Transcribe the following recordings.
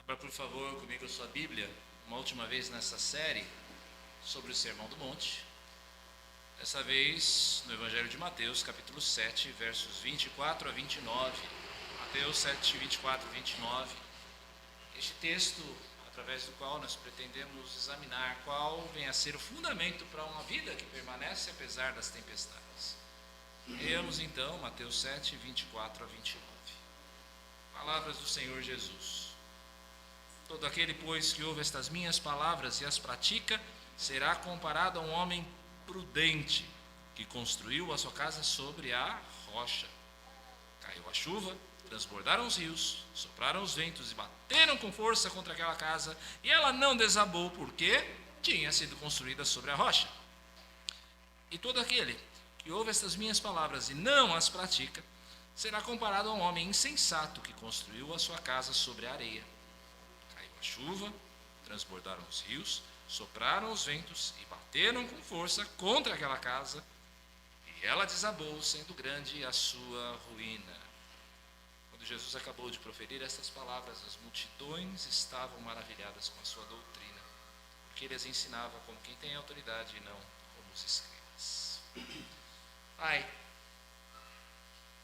Abra, por favor, comigo a sua Bíblia, uma última vez nessa série sobre o Sermão do Monte. Dessa vez no Evangelho de Mateus, capítulo 7, versos 24 a 29. Mateus 7, 24 a 29. Este texto, através do qual nós pretendemos examinar qual vem a ser o fundamento para uma vida que permanece apesar das tempestades. Leamos então Mateus 7, 24 a 29. Palavras do Senhor Jesus. Todo aquele, pois, que ouve estas minhas palavras e as pratica, será comparado a um homem prudente, que construiu a sua casa sobre a rocha. Caiu a chuva, transbordaram os rios, sopraram os ventos e bateram com força contra aquela casa, e ela não desabou, porque tinha sido construída sobre a rocha. E todo aquele que ouve estas minhas palavras e não as pratica, será comparado a um homem insensato, que construiu a sua casa sobre a areia. Caiu a chuva, transbordaram os rios, sopraram os ventos e bateram com força contra aquela casa, e ela desabou, sendo grande a sua ruína. Quando Jesus acabou de proferir estas palavras, as multidões estavam maravilhadas com a sua doutrina, porque ele as ensinava como quem tem autoridade e não como os escribas. Pai,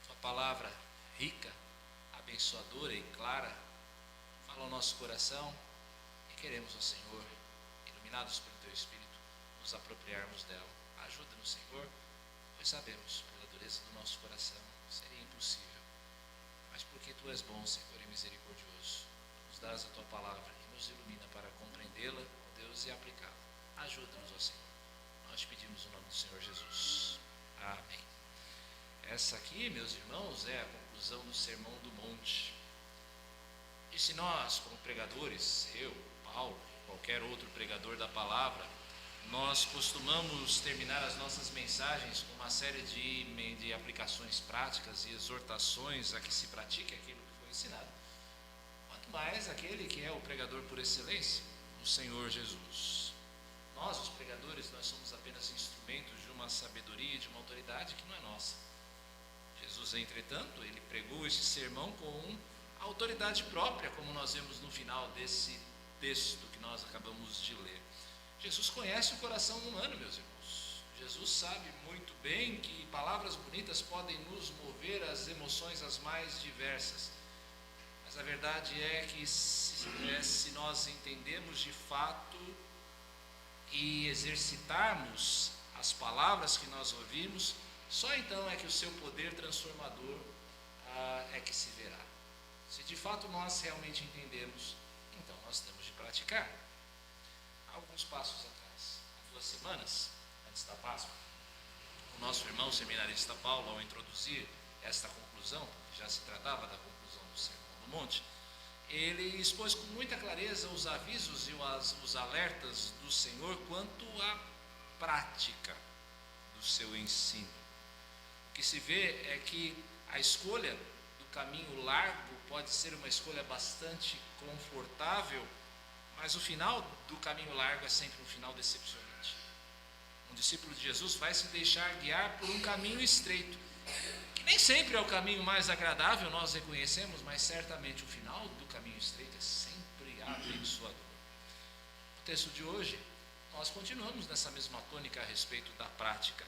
tua palavra rica, abençoadora e clara, fala ao nosso coração e queremos, ó Senhor, iluminados pelo Teu Espírito, nos apropriarmos dela. Ajuda-nos, Senhor, pois sabemos, pela dureza do nosso coração, seria impossível. Mas porque Tu és bom, Senhor, e misericordioso, nos dás a Tua palavra e nos ilumina para compreendê-la, Deus, e aplicá-la. Ajuda-nos, ó Senhor. Nós te pedimos no nome do Senhor Jesus. Amém. Essa aqui, meus irmãos, é a conclusão do Sermão do Monte. E se nós, como pregadores, eu, Paulo, qualquer outro pregador da palavra, nós costumamos terminar as nossas mensagens com uma série de aplicações práticas e exortações a que se pratique aquilo que foi ensinado. Quanto mais aquele que é o pregador por excelência, o Senhor Jesus. Nós, os pregadores, nós somos apenas instrumentos de uma sabedoria e de uma autoridade que não é nossa. Jesus, entretanto, ele pregou esse sermão com a autoridade própria, como nós vemos no final desse texto que nós acabamos de ler. Jesus conhece o coração humano, meus irmãos. Jesus sabe muito bem que palavras bonitas podem nos mover às emoções as mais diversas. Mas a verdade é que se nós entendemos de fato e exercitarmos as palavras que nós ouvimos, só então é que o seu poder transformador é que se verá. Se de fato nós realmente entendemos, então nós temos de praticar. Alguns passos atrás, há 2 semanas, antes da Páscoa, o nosso irmão seminarista Paulo, ao introduzir esta conclusão, que já se tratava da conclusão do Sermão do Monte, ele expôs com muita clareza os avisos e os alertas do Senhor quanto à prática do seu ensino. O que se vê é que a escolha do caminho largo pode ser uma escolha bastante confortável, mas o final do caminho largo é sempre um final decepcionante. Um discípulo de Jesus vai se deixar guiar por um caminho estreito, que nem sempre é o caminho mais agradável, nós reconhecemos, mas certamente o final do caminho estreito é sempre abençoador. No texto de hoje, nós continuamos nessa mesma tônica a respeito da prática.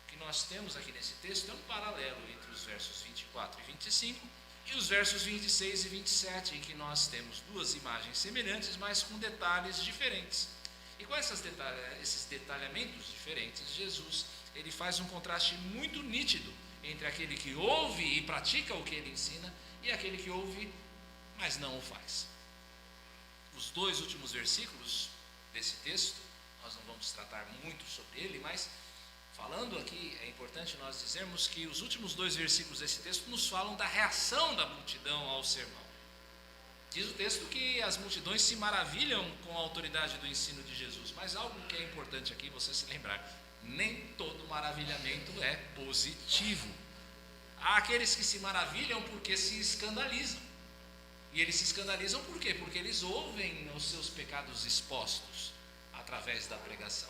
O que nós temos aqui nesse texto é um paralelo entre os versos 24 e 25 e os versos 26 e 27, em que nós temos 2 imagens semelhantes, mas com detalhes diferentes. E com esses detalhamentos diferentes, Jesus ele faz um contraste muito nítido entre aquele que ouve e pratica o que ele ensina e aquele que ouve, mas não o faz. Os 2 últimos versículos desse texto, nós não vamos tratar muito sobre ele, mas falando aqui, é importante nós dizermos que os últimos 2 versículos desse texto nos falam da reação da multidão ao sermão. Diz o texto que as multidões se maravilham com a autoridade do ensino de Jesus, mas algo que é importante aqui você se lembrar, nem todo maravilhamento é positivo. Há aqueles que se maravilham porque se escandalizam. E eles se escandalizam por quê? Porque eles ouvem os seus pecados expostos através da pregação.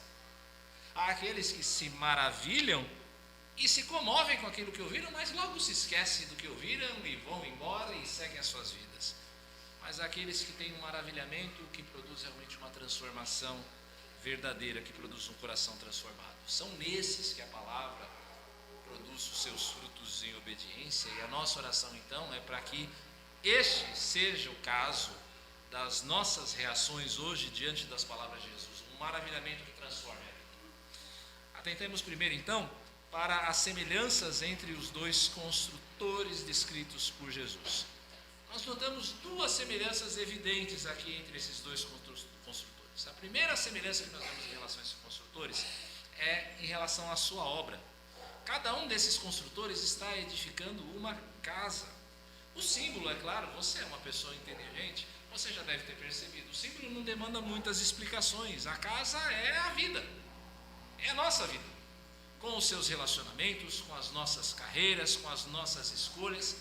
Há aqueles que se maravilham e se comovem com aquilo que ouviram, mas logo se esquecem do que ouviram e vão embora e seguem as suas vidas. mas aqueles que têm um maravilhamento que produz realmente uma transformação verdadeira, que produz um coração transformado. São nesses que a palavra produz os seus frutos em obediência, e a nossa oração então é para que este seja o caso das nossas reações hoje diante das palavras de Jesus, um maravilhamento que transforma. Atentemos primeiro então para as semelhanças entre os dois construtores descritos por Jesus. Nós notamos duas semelhanças evidentes aqui entre esses dois construtores. A primeira semelhança que nós vemos em relação a esses construtores é em relação à sua obra. Cada um desses construtores está edificando uma casa. O símbolo, é claro, você é uma pessoa inteligente, você já deve ter percebido. O símbolo não demanda muitas explicações. A casa é a vida, é a nossa vida, com os seus relacionamentos, com as nossas carreiras, com as nossas escolhas.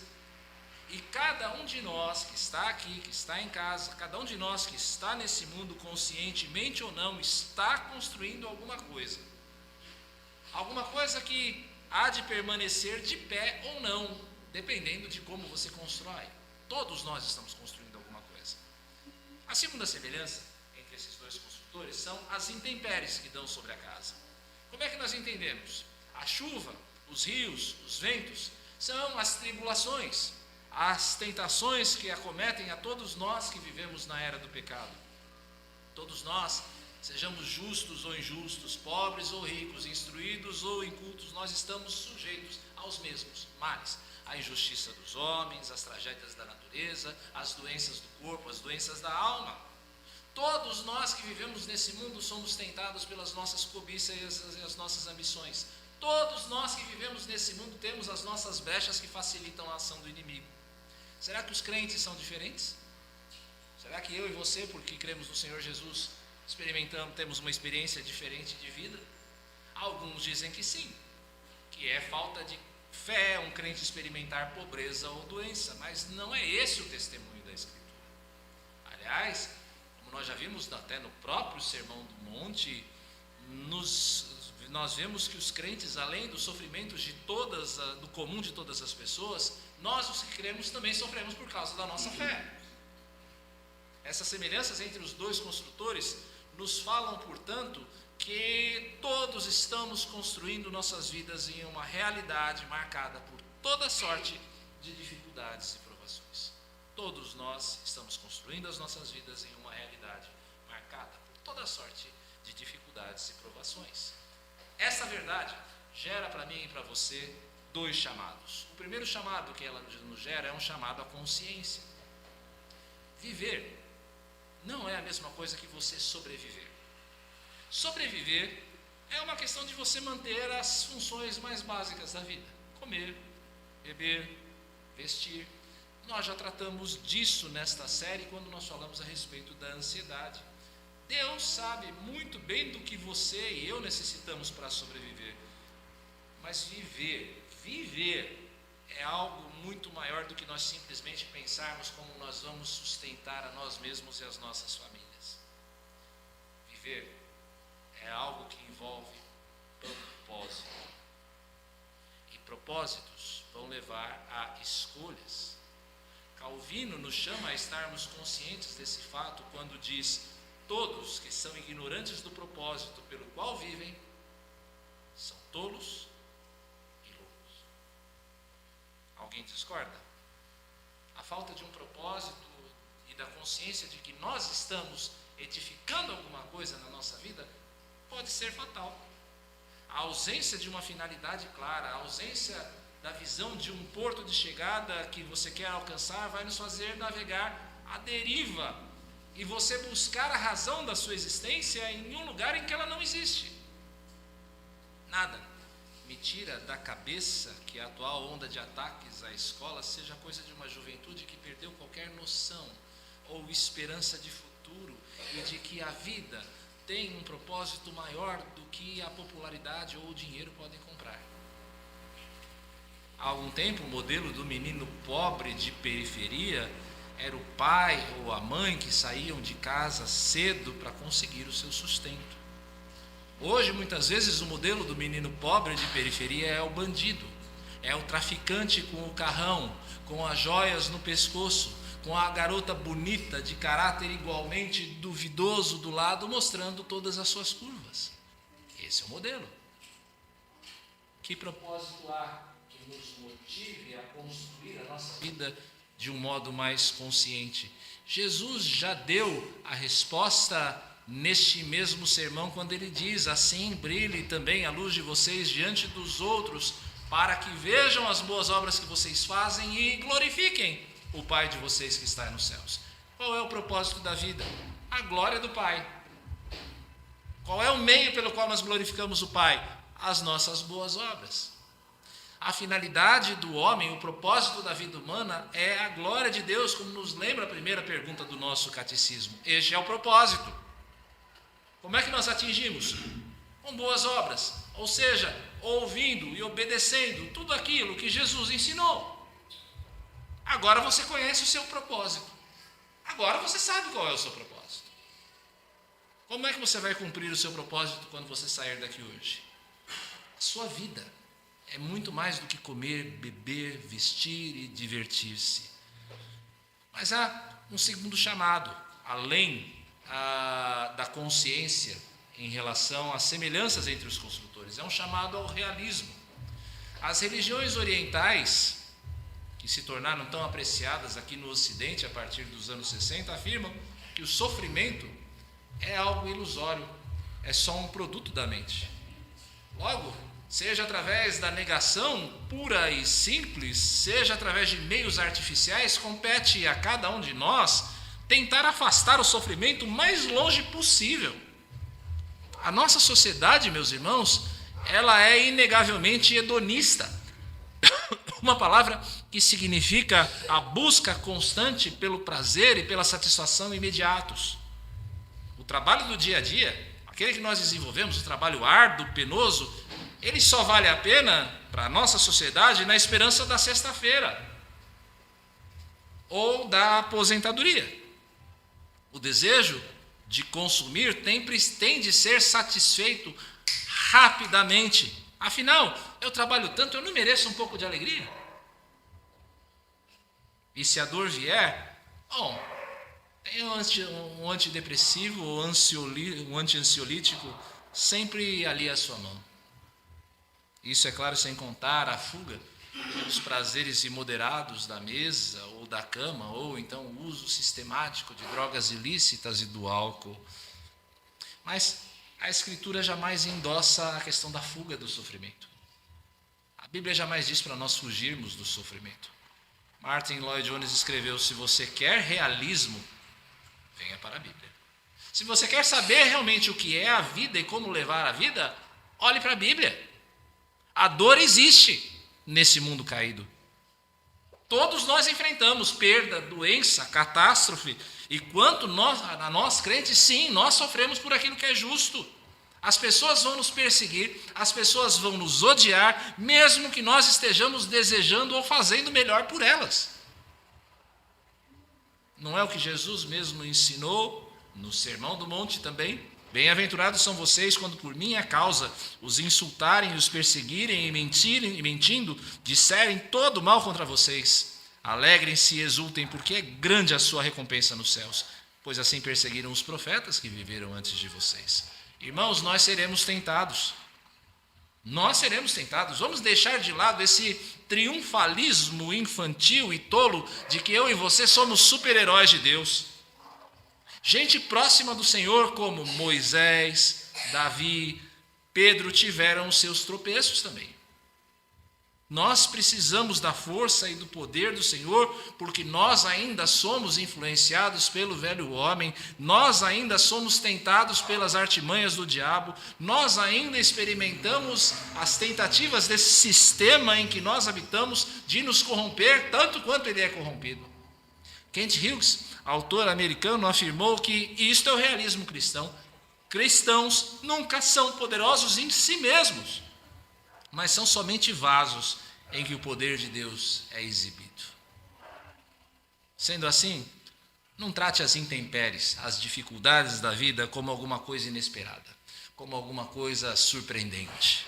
E cada um de nós que está aqui, que está em casa, cada um de nós que está nesse mundo, conscientemente ou não, está construindo alguma coisa. Alguma coisa que há de permanecer de pé ou não, dependendo de como você constrói. Todos nós estamos construindo alguma coisa. A segunda semelhança entre esses dois construtores são as intempéries que dão sobre a casa. Como é que nós entendemos? A chuva, os rios, os ventos, são as tribulações, as tentações que acometem a todos nós que vivemos na era do pecado. Todos nós, sejamos justos ou injustos, pobres ou ricos, instruídos ou incultos, nós estamos sujeitos aos mesmos males. A injustiça dos homens, as tragédias da natureza, as doenças do corpo, as doenças da alma. Todos nós que vivemos nesse mundo somos tentados pelas nossas cobiças e as nossas ambições. Todos nós que vivemos nesse mundo temos as nossas brechas que facilitam a ação do inimigo. Será que os crentes são diferentes? Será que eu e você, porque cremos no Senhor Jesus, temos uma experiência diferente de vida? Alguns dizem que sim, que é falta de fé um crente experimentar pobreza ou doença, mas não é esse o testemunho da Escritura. Aliás, como nós já vimos até no próprio Sermão do Monte, nós vemos que os crentes, além dos sofrimentos do comum de todas as pessoas, nós os que cremos também sofremos por causa da nossa fé. Essas semelhanças entre os dois construtores nos falam, portanto, que todos estamos construindo nossas vidas em uma realidade marcada por toda sorte de dificuldades e provações. Todos nós estamos construindo as nossas vidas em uma realidade marcada por toda sorte de dificuldades e provações. Essa verdade gera para mim e para você dois chamados. O primeiro chamado que ela nos gera é um chamado à consciência. Viver não é a mesma coisa que você sobreviver. Sobreviver é uma questão de você manter as funções mais básicas da vida: comer, beber, vestir. Nós já tratamos disso nesta série quando nós falamos a respeito da ansiedade. Deus sabe muito bem do que você e eu necessitamos para sobreviver. Mas viver é algo muito maior do que nós simplesmente pensarmos como nós vamos sustentar a nós mesmos e as nossas famílias. Viver é algo que envolve propósito. E propósitos vão levar a escolhas. Calvino nos chama a estarmos conscientes desse fato quando diz: todos que são ignorantes do propósito pelo qual vivem são tolos e loucos. Alguém discorda? A falta de um propósito e da consciência de que nós estamos edificando alguma coisa na nossa vida pode ser fatal. A ausência de uma finalidade clara, a ausência da visão de um porto de chegada que você quer alcançar vai nos fazer navegar à deriva e você buscar a razão da sua existência em um lugar em que ela não existe. Nada me tira da cabeça que a atual onda de ataques à escola seja coisa de uma juventude que perdeu qualquer noção ou esperança de futuro e de que a vida tem um propósito maior do que a popularidade ou o dinheiro podem comprar. Há algum tempo, o modelo do menino pobre de periferia era o pai ou a mãe que saíam de casa cedo para conseguir o seu sustento. Hoje, muitas vezes, o modelo do menino pobre de periferia é o bandido, é o traficante com o carrão, com as joias no pescoço, com a garota bonita de caráter igualmente duvidoso do lado, mostrando todas as suas curvas. Esse é o modelo. Que propósito há que nos motive a construir a nossa vida de um modo mais consciente? Jesus já deu a resposta neste mesmo sermão, quando ele diz: assim brilhe também a luz de vocês diante dos outros, para que vejam as boas obras que vocês fazem e glorifiquem o Pai de vocês que está nos céus. Qual é o propósito da vida? A glória do Pai. Qual é o meio pelo qual nós glorificamos o Pai? As nossas boas obras. A finalidade do homem, o propósito da vida humana é a glória de Deus, como nos lembra a primeira pergunta do nosso catecismo. Este é o propósito. Como é que nós atingimos? Com boas obras, ou seja, ouvindo e obedecendo tudo aquilo que Jesus ensinou. Agora você conhece o seu propósito. Agora você sabe qual é o seu propósito. Como é que você vai cumprir o seu propósito quando você sair daqui hoje? A sua vida é muito mais do que comer, beber, vestir e divertir-se. Mas há um segundo chamado, além da consciência em relação às semelhanças entre os construtores. É um chamado ao realismo. As religiões orientais, que se tornaram tão apreciadas aqui no Ocidente a partir dos anos 60, afirmam que o sofrimento é algo ilusório, é só um produto da mente. Logo, seja através da negação pura e simples, seja através de meios artificiais, compete a cada um de nós tentar afastar o sofrimento o mais longe possível. A nossa sociedade, meus irmãos, ela é inegavelmente hedonista. Uma palavra que significa a busca constante pelo prazer e pela satisfação imediatos. O trabalho do dia a dia, aquele que nós desenvolvemos, o trabalho árduo, penoso, ele só vale a pena para a nossa sociedade na esperança da sexta-feira ou da aposentadoria. O desejo de consumir tem de ser satisfeito rapidamente. Afinal, eu trabalho tanto, eu não mereço um pouco de alegria? E se a dor vier, bom, tem um antidepressivo ou um anti-ansiolítico sempre ali à sua mão. Isso, é claro, sem contar a fuga dos prazeres imoderados da mesa ou da cama, ou então o uso sistemático de drogas ilícitas e do álcool. Mas a Escritura jamais endossa a questão da fuga do sofrimento. A Bíblia jamais diz para nós fugirmos do sofrimento. Martin Lloyd-Jones escreveu: se você quer realismo, venha para a Bíblia. Se você quer saber realmente o que é a vida e como levar a vida, olhe para a Bíblia. A dor existe nesse mundo caído. Todos nós enfrentamos perda, doença, catástrofe. E quanto nós crentes, sim, nós sofremos por aquilo que é justo. As pessoas vão nos perseguir, as pessoas vão nos odiar, mesmo que nós estejamos desejando ou fazendo melhor por elas. Não é o que Jesus mesmo ensinou no Sermão do Monte também? Bem-aventurados são vocês quando por minha causa os insultarem, os perseguirem e mentindo, disserem todo mal contra vocês. Alegrem-se e exultem, porque é grande a sua recompensa nos céus, pois assim perseguiram os profetas que viveram antes de vocês. Irmãos, nós seremos tentados. Nós seremos tentados. Vamos deixar de lado esse triunfalismo infantil e tolo de que eu e você somos super-heróis de Deus. Gente próxima do Senhor, como Moisés, Davi, Pedro, tiveram os seus tropeços também. Nós precisamos da força e do poder do Senhor, porque nós ainda somos influenciados pelo velho homem, nós ainda somos tentados pelas artimanhas do diabo, nós ainda experimentamos as tentativas desse sistema em que nós habitamos de nos corromper tanto quanto ele é corrompido. Kent Hughes, autor americano, afirmou que isto é o realismo cristão. Cristãos nunca são poderosos em si mesmos, mas são somente vasos em que o poder de Deus é exibido. Sendo assim, não trate as intempéries, as dificuldades da vida como alguma coisa inesperada, como alguma coisa surpreendente.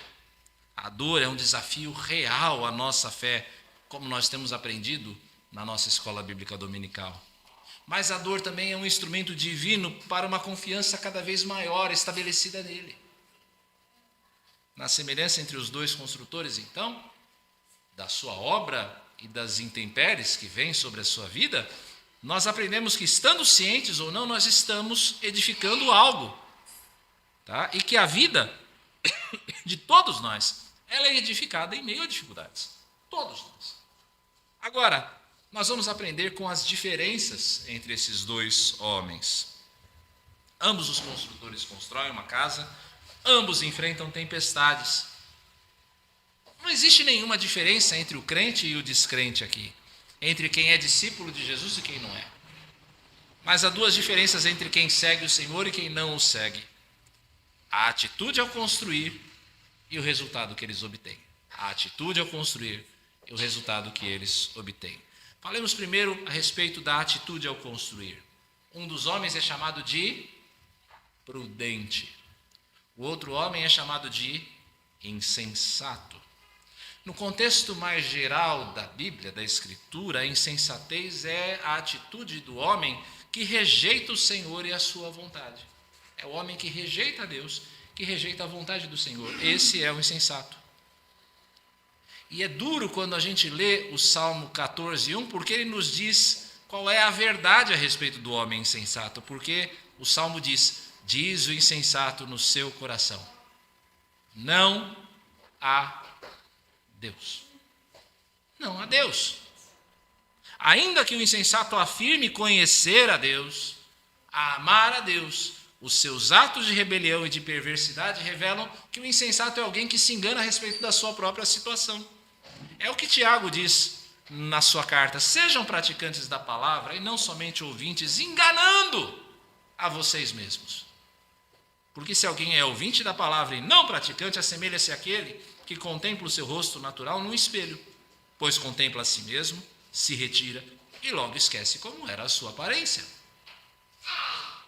A dor é um desafio real à nossa fé, como nós temos aprendido na nossa escola bíblica dominical. Mas a dor também é um instrumento divino para uma confiança cada vez maior estabelecida nele. Na semelhança entre os dois construtores, então, da sua obra e das intempéries que vêm sobre a sua vida, nós aprendemos que, estando cientes ou não, nós estamos edificando algo. Tá? E que a vida de todos nós, ela é edificada em meio a dificuldades. Todos nós. Agora, nós vamos aprender com as diferenças entre esses dois homens. Ambos os construtores constroem uma casa, ambos enfrentam tempestades. Não existe nenhuma diferença entre o crente e o descrente aqui, entre quem é discípulo de Jesus e quem não é. Mas há duas diferenças entre quem segue o Senhor e quem não o segue. A atitude ao construir e o resultado que eles obtêm. A atitude ao construir e o resultado que eles obtêm. Falemos primeiro a respeito da atitude ao construir. Um dos homens é chamado de prudente. O outro homem é chamado de insensato. No contexto mais geral da Bíblia, da Escritura, a insensatez é a atitude do homem que rejeita o Senhor e a sua vontade. É o homem que rejeita a Deus, que rejeita a vontade do Senhor. Esse é o insensato. E é duro quando a gente lê o Salmo 14:1, porque ele nos diz qual é a verdade a respeito do homem insensato. Porque o Salmo diz o insensato no seu coração: não há Deus. Não há Deus. Ainda que o insensato afirme conhecer a Deus, amar a Deus, os seus atos de rebelião e de perversidade revelam que o insensato é alguém que se engana a respeito da sua própria situação. É o que Tiago diz na sua carta: sejam praticantes da palavra e não somente ouvintes, enganando a vocês mesmos. Porque se alguém é ouvinte da palavra e não praticante, assemelha-se àquele que contempla o seu rosto natural num espelho, pois contempla a si mesmo, se retira e logo esquece como era a sua aparência.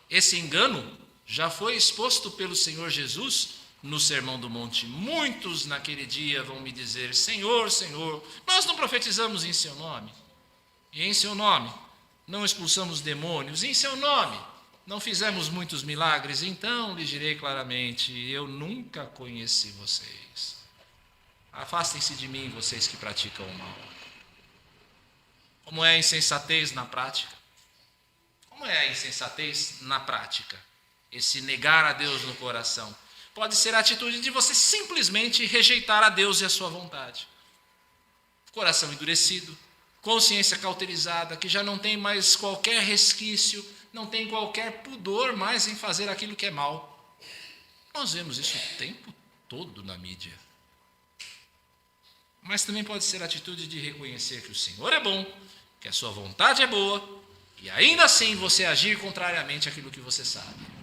Esse engano já foi exposto pelo Senhor Jesus no Sermão do Monte. Muitos naquele dia vão me dizer: Senhor, Senhor, nós não profetizamos em seu nome, e em seu nome não expulsamos demônios, e em seu nome não fizemos muitos milagres. Então lhes direi claramente: eu nunca conheci vocês. Afastem-se de mim, vocês que praticam o mal. Como é a insensatez na prática? Como é a insensatez na prática? Esse negar a Deus no coração. Pode ser a atitude de você simplesmente rejeitar a Deus e a sua vontade. Coração endurecido, consciência cauterizada, que já não tem mais qualquer resquício, não tem qualquer pudor mais em fazer aquilo que é mal. Nós vemos isso o tempo todo na mídia. Mas também pode ser a atitude de reconhecer que o Senhor é bom, que a sua vontade é boa, e ainda assim você agir contrariamente àquilo que você sabe.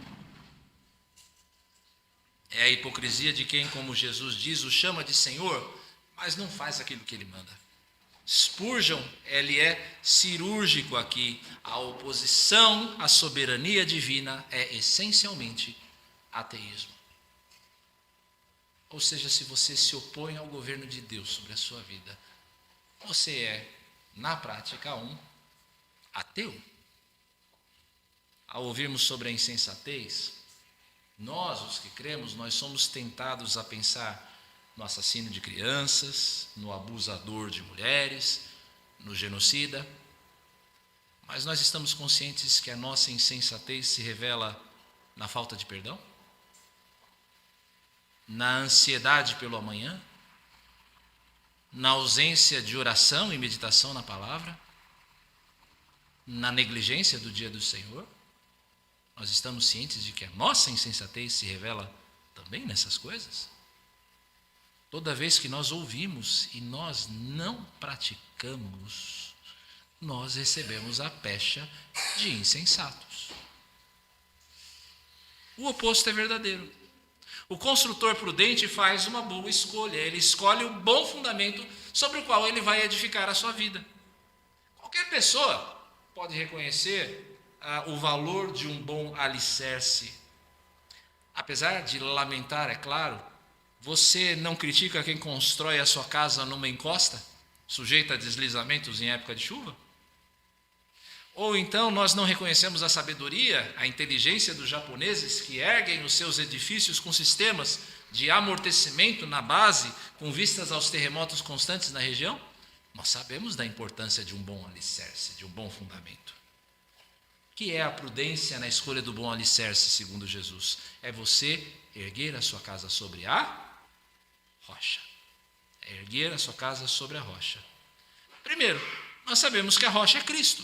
É a hipocrisia de quem, como Jesus diz, o chama de Senhor, mas não faz aquilo que ele manda. Spurgeon, ele é cirúrgico aqui. A oposição à soberania divina é essencialmente ateísmo. Ou seja, se você se opõe ao governo de Deus sobre a sua vida, você é, na prática, um ateu. Ao ouvirmos sobre a insensatez, nós, os que cremos, nós somos tentados a pensar no assassino de crianças, no abusador de mulheres, no genocida. Mas nós estamos conscientes que a nossa insensatez se revela na falta de perdão? Na ansiedade pelo amanhã? Na ausência de oração e meditação na palavra? Na negligência do dia do Senhor? Nós estamos cientes de que a nossa insensatez se revela também nessas coisas? Toda vez que nós ouvimos e nós não praticamos, nós recebemos a pecha de insensatos. O oposto é verdadeiro. O construtor prudente faz uma boa escolha, ele escolhe o bom fundamento sobre o qual ele vai edificar a sua vida. Qualquer pessoa pode reconhecer o valor de um bom alicerce. Apesar de lamentar, é claro, você não critica quem constrói a sua casa numa encosta, sujeita a deslizamentos em época de chuva? Ou então nós não reconhecemos a sabedoria, a inteligência dos japoneses que erguem os seus edifícios com sistemas de amortecimento na base, com vistas aos terremotos constantes na região? Nós sabemos da importância de um bom alicerce, de um bom fundamento. O que é a prudência na escolha do bom alicerce, segundo Jesus? É você erguer a sua casa sobre a rocha. É erguer a sua casa sobre a rocha. Primeiro, nós sabemos que a rocha é Cristo.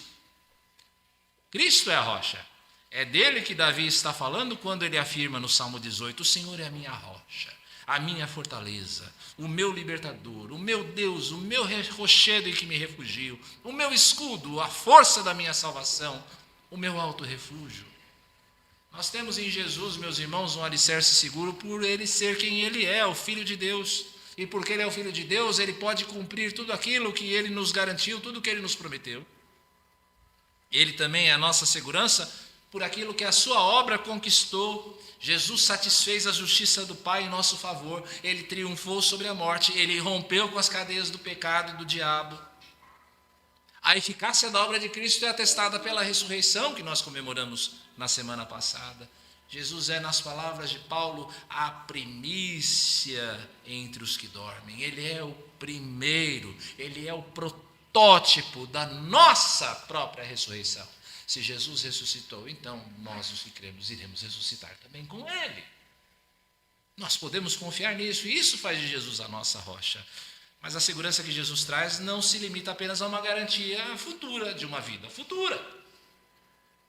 Cristo é a rocha. É dele que Davi está falando quando ele afirma no Salmo 18: o Senhor é a minha rocha, a minha fortaleza, o meu libertador, o meu Deus, o meu rochedo em que me refugio, o meu escudo, a força da minha salvação, o meu alto refúgio. Nós temos em Jesus, meus irmãos, um alicerce seguro por ele ser quem ele é, o Filho de Deus. E porque ele é o Filho de Deus, ele pode cumprir tudo aquilo que ele nos garantiu, tudo que ele nos prometeu. Ele também é a nossa segurança por aquilo que a sua obra conquistou. Jesus satisfez a justiça do Pai em nosso favor. Ele triunfou sobre a morte. Ele rompeu com as cadeias do pecado e do diabo. A eficácia da obra de Cristo é atestada pela ressurreição que nós comemoramos na semana passada. Jesus é, nas palavras de Paulo, a primícia entre os que dormem. Ele é o primeiro, ele é o protótipo da nossa própria ressurreição. Se Jesus ressuscitou, então nós, os que cremos, iremos ressuscitar também com ele. Nós podemos confiar nisso, e isso faz de Jesus a nossa rocha. Mas a segurança que Jesus traz não se limita apenas a uma garantia futura, de uma vida futura.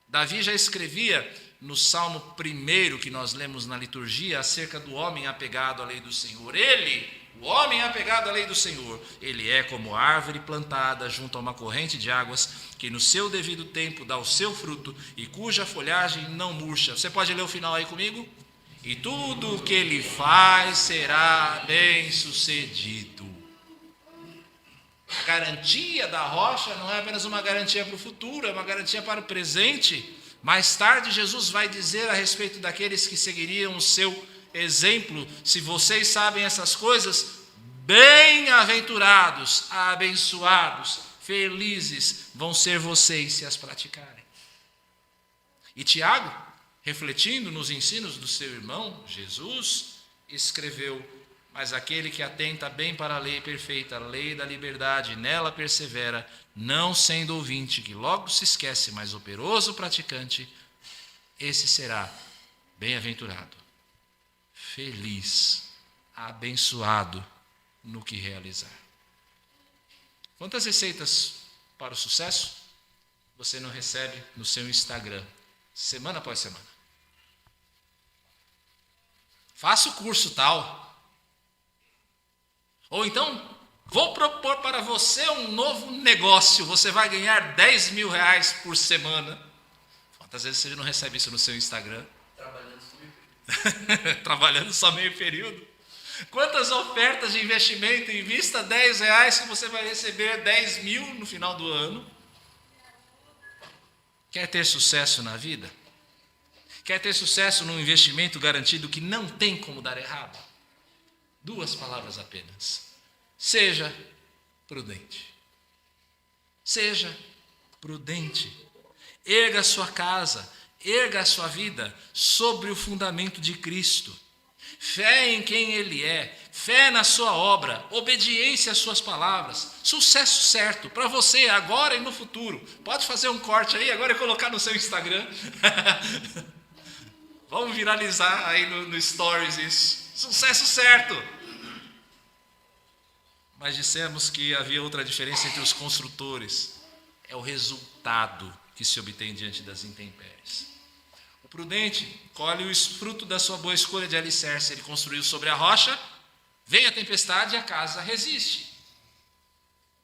Davi já escrevia no Salmo 1 que nós lemos na liturgia acerca do homem apegado à lei do Senhor. Ele, o homem apegado à lei do Senhor, ele é como árvore plantada junto a uma corrente de águas, que no seu devido tempo dá o seu fruto e cuja folhagem não murcha. Você pode ler o final aí comigo? E tudo o que ele faz será bem sucedido. A garantia da rocha não é apenas uma garantia para o futuro, é uma garantia para o presente. Mais tarde, Jesus vai dizer a respeito daqueles que seguiriam o seu exemplo: se vocês sabem essas coisas, bem-aventurados, abençoados, felizes vão ser vocês se as praticarem. E Tiago, refletindo nos ensinos do seu irmão Jesus, escreveu: mas aquele que atenta bem para a lei perfeita, a lei da liberdade, nela persevera, não sendo ouvinte, que logo se esquece, mas operoso praticante, esse será bem-aventurado, feliz, abençoado no que realizar. Quantas receitas para o sucesso você não recebe no seu Instagram, semana após semana? Faça o curso tal. Ou então, vou propor para você um novo negócio, você vai ganhar 10 mil reais por semana. Quantas vezes você não recebe isso no seu Instagram? Trabalhando só meio período. Quantas ofertas de investimento? Invista 10 reais que você vai receber 10 mil no final do ano. Quer ter sucesso na vida? Quer ter sucesso num investimento garantido que não tem como dar errado? 2 palavras apenas: seja prudente. Seja prudente. Erga a sua casa, erga a sua vida sobre o fundamento de Cristo. Fé em quem Ele é, fé na sua obra, obediência às suas palavras, sucesso certo para você agora e no futuro. Pode fazer um corte aí agora e colocar no seu Instagram. Vamos viralizar aí no Stories isso. Sucesso certo. Mas dissemos que havia outra diferença entre os construtores. É o resultado que se obtém diante das intempéries. O prudente colhe o fruto da sua boa escolha de alicerce. Ele construiu sobre a rocha, vem a tempestade e a casa resiste.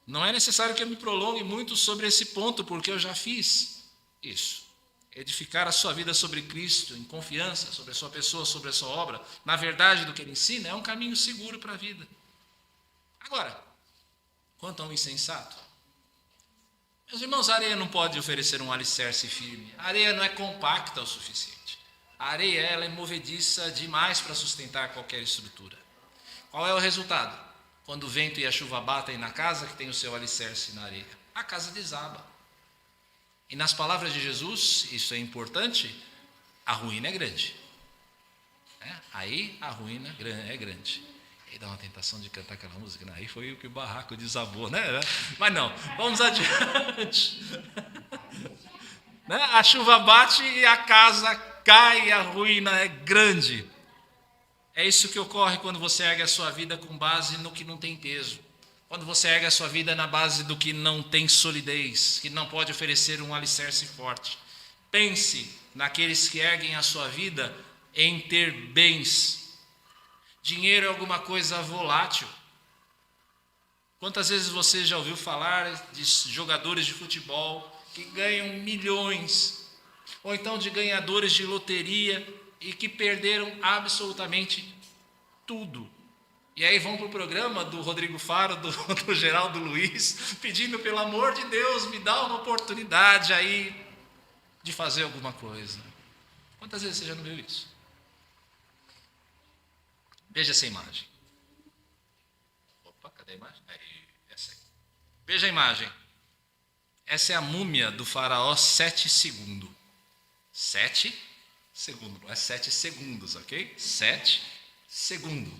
Não é necessário que eu me prolongue muito sobre esse ponto, porque eu já fiz isso. Edificar a sua vida sobre Cristo, em confiança, sobre a sua pessoa, sobre a sua obra, na verdade do que Ele ensina, é um caminho seguro para a vida. Agora, quanto a um insensato, meus irmãos, a areia não pode oferecer um alicerce firme. A areia não é compacta o suficiente. A areia ela é movediça demais para sustentar qualquer estrutura. Qual é o resultado? Quando o vento e a chuva batem na casa que tem o seu alicerce na areia, a casa desaba. E nas palavras de Jesus, isso é importante, a ruína é grande. Aí a ruína é grande. E aí dá uma tentação de cantar aquela música, né? Aí foi o que o barraco desabou, né? Mas não, vamos adiante. Né? A chuva bate e a casa cai, e a ruína é grande. É isso que ocorre quando você ergue a sua vida com base no que não tem peso. Quando você ergue a sua vida na base do que não tem solidez, que não pode oferecer um alicerce forte. Pense naqueles que erguem a sua vida em ter bens. Dinheiro é alguma coisa volátil. Quantas vezes você já ouviu falar de jogadores de futebol que ganham milhões, ou então de ganhadores de loteria e que perderam absolutamente tudo? E aí vão para o programa do Rodrigo Faro, do Geraldo Luiz, pedindo, pelo amor de Deus, me dá uma oportunidade aí de fazer alguma coisa. Quantas vezes você já não viu isso? Veja essa imagem. Opa, cadê a imagem? Essa aí. Veja a imagem. Essa é a múmia do faraó 7 segundos. 7 segundos, não é 7 segundos, ok? 7 segundos.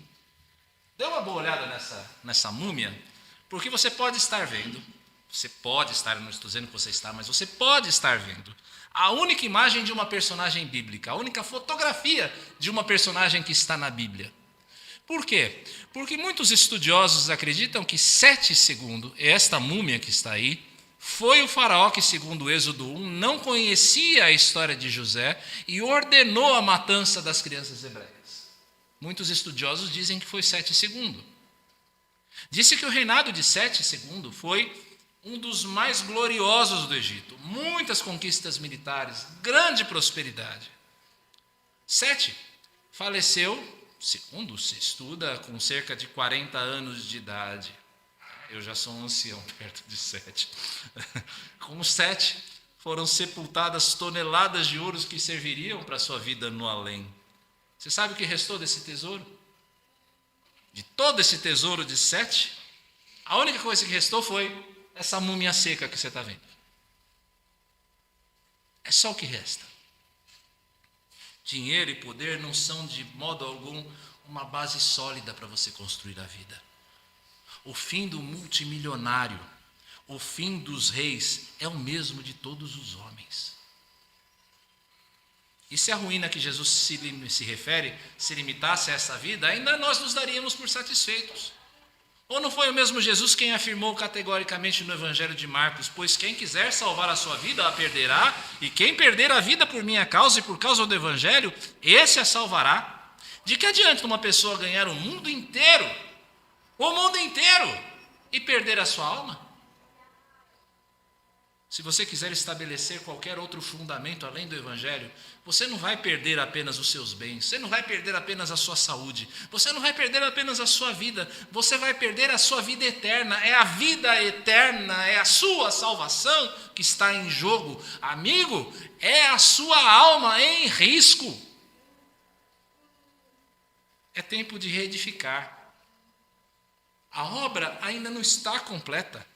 Dê uma boa olhada nessa múmia, porque você pode estar vendo, não estou dizendo que você está, mas você pode estar vendo a única imagem de uma personagem bíblica, a única fotografia de uma personagem que está na Bíblia. Por quê? Porque muitos estudiosos acreditam que 7 segundos, esta múmia que está aí, foi o faraó que, segundo o Êxodo 1, não conhecia a história de José e ordenou a matança das crianças hebreias. Muitos estudiosos dizem que foi 7 segundos. Disse que o reinado de 7 segundos foi um dos mais gloriosos do Egito. Muitas conquistas militares, grande prosperidade. 7 faleceu, segundo se estuda, com cerca de 40 anos de idade. Eu já sou um ancião perto de 7. Com 7 foram sepultadas toneladas de ouros que serviriam para a sua vida no além. Você sabe o que restou desse tesouro? De todo esse tesouro de 7, a única coisa que restou foi essa múmia seca que você está vendo. É só o que resta. Dinheiro e poder não são de modo algum uma base sólida para você construir a vida. O fim do multimilionário, o fim dos reis é o mesmo de todos os homens. E se a ruína que Jesus se refere se limitasse a essa vida, ainda nós nos daríamos por satisfeitos. Ou não foi o mesmo Jesus quem afirmou categoricamente no Evangelho de Marcos: pois quem quiser salvar a sua vida a perderá, e quem perder a vida por minha causa e por causa do Evangelho, esse a salvará. De que adianta uma pessoa ganhar o mundo inteiro, e perder a sua alma? Se você quiser estabelecer qualquer outro fundamento além do Evangelho, você não vai perder apenas os seus bens, você não vai perder apenas a sua saúde, você não vai perder apenas a sua vida, você vai perder a sua vida eterna. É a vida eterna, é a sua salvação que está em jogo. Amigo, é a sua alma em risco. É tempo de reedificar. A obra ainda não está completa.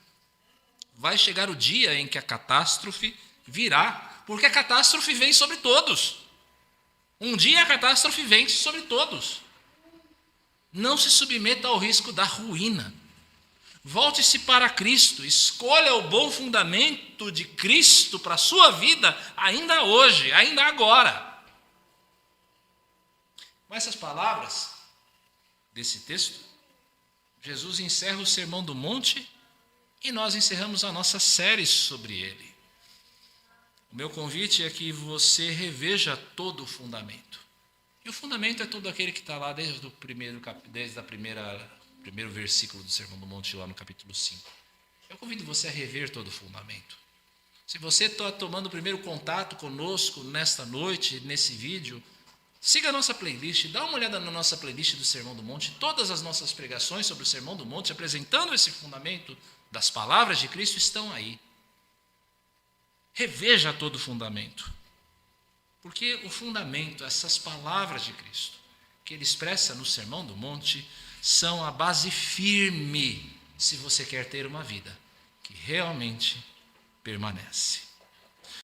Vai chegar o dia em que a catástrofe virá, porque a catástrofe vem sobre todos. Um dia a catástrofe vem sobre todos. Não se submeta ao risco da ruína. Volte-se para Cristo, escolha o bom fundamento de Cristo para a sua vida, ainda hoje, ainda agora. Com essas palavras desse texto, Jesus encerra o Sermão do Monte e nós encerramos a nossa série sobre ele. O meu convite é que você reveja todo o fundamento. E o fundamento é todo aquele que está lá desde o primeiro versículo do Sermão do Monte, lá no capítulo 5. Eu convido você a rever todo o fundamento. Se você está tomando o primeiro contato conosco nesta noite, nesse vídeo, siga a nossa playlist, dá uma olhada na nossa playlist do Sermão do Monte. Todas as nossas pregações sobre o Sermão do Monte, apresentando esse fundamento das palavras de Cristo, estão aí. Reveja todo o fundamento. Porque o fundamento, essas palavras de Cristo, que ele expressa no Sermão do Monte, são a base firme se você quer ter uma vida que realmente permanece.